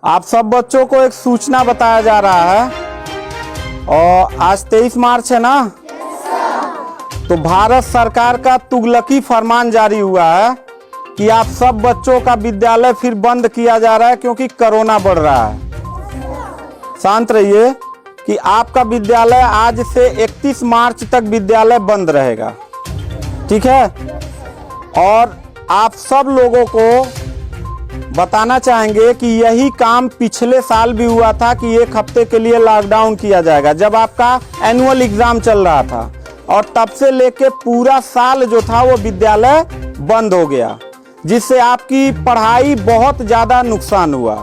आप सब बच्चों को एक सूचना बताया जा रहा है और आज 23 मार्च है ना। तो भारत सरकार का तुगलकी फरमान जारी हुआ है कि आप सब बच्चों का विद्यालय फिर बंद किया जा रहा है क्योंकि कोरोना बढ़ रहा है। शांत रहिए कि आपका विद्यालय आज से 31 मार्च तक विद्यालय बंद रहेगा, ठीक है। और आप सब लोगों को बताना चाहेंगे कि यही काम पिछले साल भी हुआ था कि एक हफ्ते के लिए लॉकडाउन किया जाएगा जब आपका एनुअल एग्जाम चल रहा था, और तब से लेके पूरा साल जो था वो विद्यालय बंद हो गया, जिससे आपकी पढ़ाई बहुत ज़्यादा नुकसान हुआ।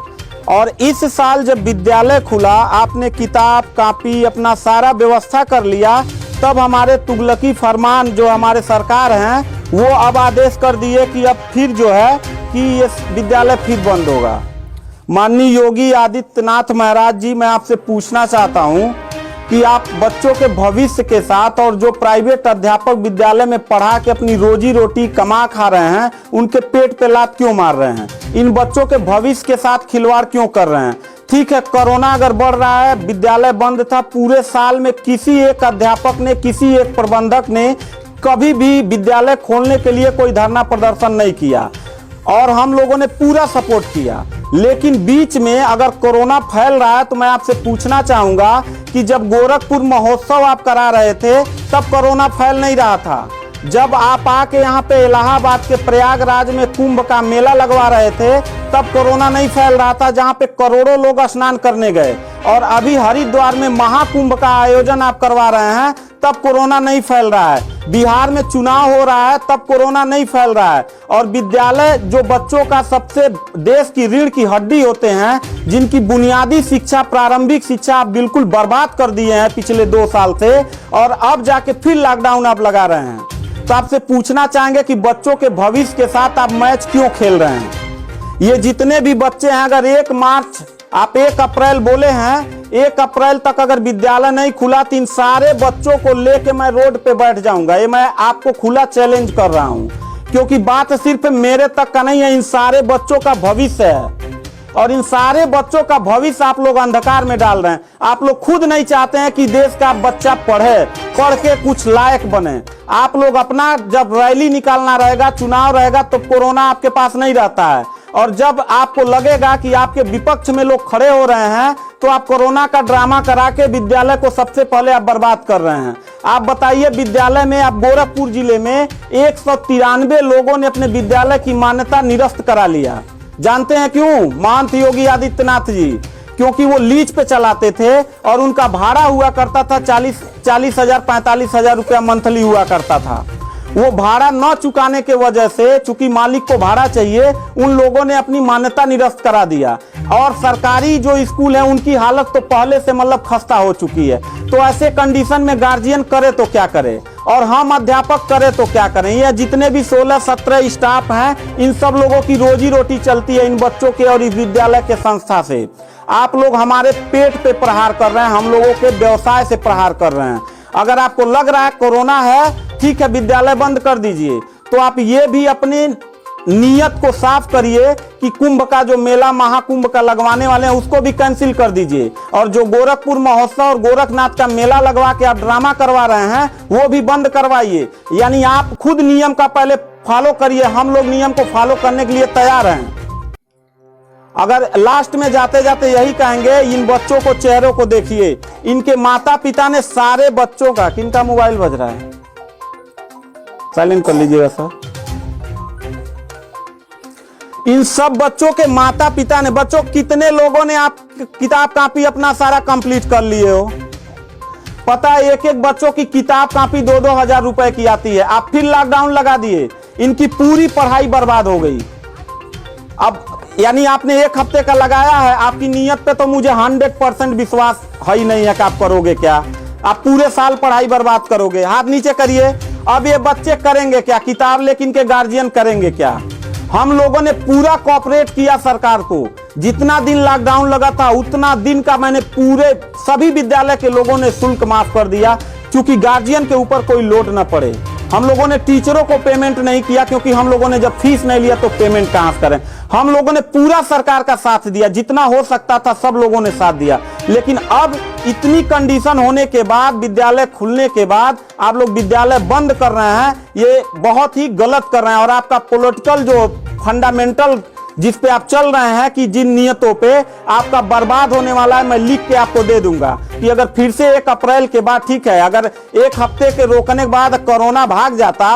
और इस साल जब विद्यालय खुला, आपने किताब कापी अपना सारा व्यवस्था कर लिया, तब हमारे तुगलकी फरमान जो हमारे सरकार हैं वो अब आदेश कर दिए कि अब फिर जो है कि ये विद्यालय फिर बंद होगा। माननीय योगी आदित्यनाथ महाराज जी, मैं आपसे पूछना चाहता हूं कि आप बच्चों के भविष्य के साथ और जो प्राइवेट अध्यापक विद्यालय में पढ़ा के अपनी रोजी रोटी कमा खा रहे हैं, उनके पेट पे लात क्यों मार रहे हैं? इन बच्चों के भविष्य के साथ खिलवाड़ क्यों कर रहे हैं? ठीक है, कोरोना अगर बढ़ रहा है, विद्यालय बंद था, पूरे साल में किसी एक अध्यापक ने, किसी एक प्रबंधक ने कभी भी विद्यालय खोलने के लिए कोई धरना प्रदर्शन नहीं किया और हम लोगों ने पूरा सपोर्ट किया। लेकिन बीच में अगर कोरोना फैल रहा है तो मैं आपसे पूछना चाहूंगा कि जब गोरखपुर महोत्सव आप करा रहे थे तब कोरोना फैल नहीं रहा था। जब आप आके यहाँ पे इलाहाबाद के प्रयागराज में कुंभ का मेला लगवा रहे थे तब कोरोना नहीं फैल रहा था, जहाँ पे करोड़ों लोग स्नान करने गए। और अभी हरिद्वार में महाकुंभ का आयोजन आप करवा रहे हैं तब कोरोना नहीं फैल रहा है। बिहार में चुनाव हो रहा है तब कोरोना नहीं फैल रहा है। और विद्यालय जो बच्चों का सबसे देश की रीढ़ की हड्डी होते हैं, जिनकी बुनियादी शिक्षा, प्रारंभिक शिक्षा आप बिल्कुल बर्बाद कर दिए हैं पिछले 2 साल से, और अब जाके फिर लॉकडाउन आप लगा रहे हैं। तो आपसे पूछना चाहेंगे कि बच्चों के भविष्य के साथ आप मैच क्यों खेल रहे हैं? ये जितने भी बच्चे हैं, अगर 1 मार्च आप 1 अप्रैल बोले हैं, 1 अप्रैल तक अगर विद्यालय नहीं खुला तो इन सारे बच्चों को लेके मैं रोड पे बैठ जाऊंगा। ये मैं आपको खुला चैलेंज कर रहा हूं, क्योंकि बात सिर्फ मेरे तक का नहीं है, इन सारे बच्चों का भविष्य है। और इन सारे बच्चों का भविष्य आप लोग अंधकार में डाल रहे हैं। आप लोग खुद नहीं चाहते हैं कि देश का बच्चा पढ़े, पढ़ के कुछ लायक बने। आप लोग अपना जब रैली निकालना रहेगा, चुनाव रहेगा, तो कोरोना आपके पास नहीं रहता है। और जब आपको लगेगा कि आपके विपक्ष में लोग खड़े हो रहे हैं तो आप कोरोना का ड्रामा करा के विद्यालय को सबसे पहले आप बर्बाद कर रहे हैं। आप बताइए, विद्यालय में आप गोरखपुर जिले में 193 लोगों ने अपने विद्यालय की मान्यता निरस्त करा लिया। जानते हैं क्यों? महंत योगी आदित्यनाथ जी, क्योंकि वो लीज पे चलाते थे और उनका भाड़ा हुआ करता था 40,000 45,000 रुपया मंथली हुआ करता था। वो भाड़ा न चुकाने के वजह से, चूंकि मालिक को भाड़ा चाहिए, उन लोगों ने अपनी मान्यता निरस्त करा दिया। और सरकारी जो स्कूल है उनकी हालत तो पहले से मतलब खस्ता हो चुकी है। तो ऐसे कंडीशन में गार्जियन करे तो क्या करे और हम अध्यापक करे तो क्या करें? ये जितने भी 16-17 स्टाफ हैं, इन सब लोगों की रोजी रोटी चलती है इन बच्चों के और इस विद्यालय के संस्था से। आप लोग हमारे पेट पे प्रहार कर रहे हैं, हम लोगों के व्यवसाय से प्रहार कर रहे हैं। अगर आपको लग रहा है कोरोना है, ठीक है, विद्यालय बंद कर दीजिए, तो आप ये भी अपनी नियत को साफ करिए कि कुंभ का जो मेला, महाकुंभ का लगवाने वाले हैं, उसको भी कैंसिल कर दीजिए। और जो गोरखपुर महोत्सव और गोरखनाथ का मेला लगवा के आप ड्रामा करवा रहे हैं वो भी बंद करवाइए। यानी आप खुद नियम का पहले फॉलो करिए, हम लोग नियम को फॉलो करने के लिए तैयार हैं। अगर लास्ट में जाते जाते यही कहेंगे, इन बच्चों को, चेहरों को देखिए, इनके माता पिता ने सारे बच्चों का, किनका मोबाइल बज रहा है, साइलेंट कर लीजिएगा सर। इन सब बच्चों के माता पिता ने, बच्चों कितने लोगों ने आप किताब कापी अपना सारा कंप्लीट कर लिए हो? पता है, एक एक बच्चों की किताब कापी 2-2 हजार रुपए की आती है। आप फिर लॉकडाउन लगा दिए, इनकी पूरी पढ़ाई बर्बाद हो गई। अब यानी आपने 1 हफ्ते का लगाया है, आपकी नीयत पे तो मुझे 100% विश्वास है ही नहीं है कि आप करोगे क्या। आप पूरे साल पढ़ाई बर्बाद करोगे। हाथ नीचे करिए। अब ये बच्चे करेंगे क्या? किताब लेकिन के गार्जियन करेंगे क्या? हम लोगों ने पूरा कोऑपरेट किया सरकार को। जितना दिन लॉकडाउन लगा था उतना दिन का मैंने पूरे सभी विद्यालय के लोगों ने शुल्क माफ कर दिया, क्योंकि गार्जियन के ऊपर कोई लोड न पड़े। हम लोगों ने टीचरों को पेमेंट नहीं किया, क्योंकि हम लोगों ने जब फीस नहीं लिया तो पेमेंट कहां से करें। हम लोगों ने पूरा सरकार का साथ दिया, जितना हो सकता था सब लोगों ने साथ दिया। लेकिन अब इतनी कंडीशन होने के बाद, विद्यालय खुलने के बाद आप लोग विद्यालय बंद कर रहे हैं, ये बहुत ही गलत कर रहे हैं। और आपका पॉलिटिकल जो फंडामेंटल जिस पे आप चल रहे हैं, कि जिन नियतों पे आपका बर्बाद होने वाला है, मैं लिख के आपको दे दूंगा कि अगर फिर से 1 अप्रैल के बाद, ठीक है, अगर 1 हफ्ते के रोकने के बाद कोरोना भाग जाता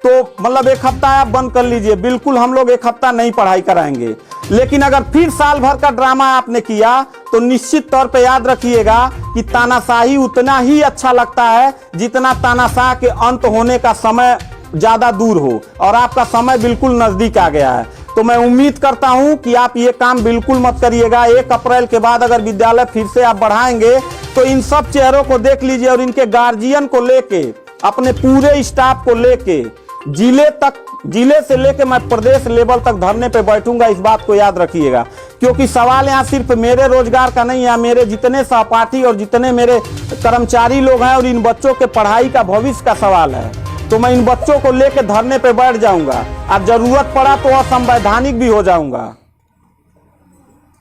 तो मतलब 1 हफ्ता आप बंद कर लीजिए, बिल्कुल हम लोग 1 हफ्ता नहीं पढ़ाई कराएंगे। लेकिन अगर फिर साल भर का ड्रामा आपने किया तो निश्चित तौर पे याद रखिएगा कि तानाशाही उतना ही अच्छा लगता है जितना तानाशाह के अंत होने का समय ज्यादा दूर हो, और आपका समय बिल्कुल नजदीक आ गया है। तो मैं उम्मीद करता हूं कि आप ये काम बिल्कुल मत करिएगा। 1 अप्रैल के बाद अगर विद्यालय फिर से आप बढ़ाएंगे तो इन सब चेहरों को देख लीजिए, और इनके गार्जियन को लेके, अपने पूरे स्टाफ को लेके, जिले से लेके मैं प्रदेश लेवल तक धरने पे बैठूंगा। इस बात को याद रखिएगा, क्योंकि सवाल यहाँ सिर्फ मेरे रोजगार का नहीं है, मेरे जितने सहपाठी और जितने मेरे कर्मचारी लोग हैं और इन बच्चों के पढ़ाई का भविष्य का सवाल है। तो मैं इन बच्चों को लेकर धरने पे बैठ जाऊंगा, और जरूरत पड़ा तो असंवैधानिक भी हो जाऊंगा।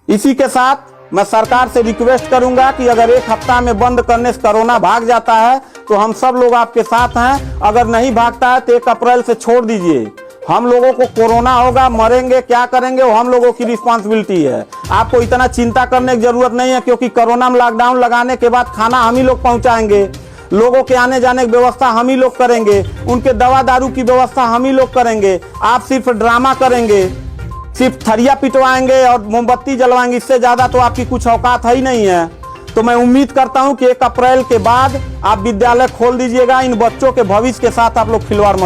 इसी के साथ मैं सरकार से रिक्वेस्ट करूंगा कि अगर 1 हफ्ता में बंद करने से कोरोना भाग जाता है तो हम सब लोग आपके साथ हैं। अगर नहीं भागता है तो 1 अप्रैल से छोड़ दीजिए। हम लोगों को कोरोना होगा, मरेंगे, क्या करेंगे वो हम लोगों की रिस्पांसिबिलिटी है। आपको इतना चिंता करने की जरूरत नहीं है, क्योंकि कोरोना में लॉकडाउन लगाने के बाद खाना हम ही लोग पहुंचाएंगे, लोगों के आने जाने की व्यवस्था हम ही लोग करेंगे, उनके दवा दारू की व्यवस्था हम ही लोग करेंगे। आप सिर्फ ड्रामा करेंगे, सिर्फ थरिया पिटवाएंगे और मोमबत्ती जलवाएंगे, इससे ज्यादा तो आपकी कुछ औकात है ही नहीं है। तो मैं उम्मीद करता हूं कि 1 अप्रैल के बाद आप विद्यालय खोल दीजिएगा। इन बच्चों के भविष्य के साथ आप लोग खिलवाड़ मत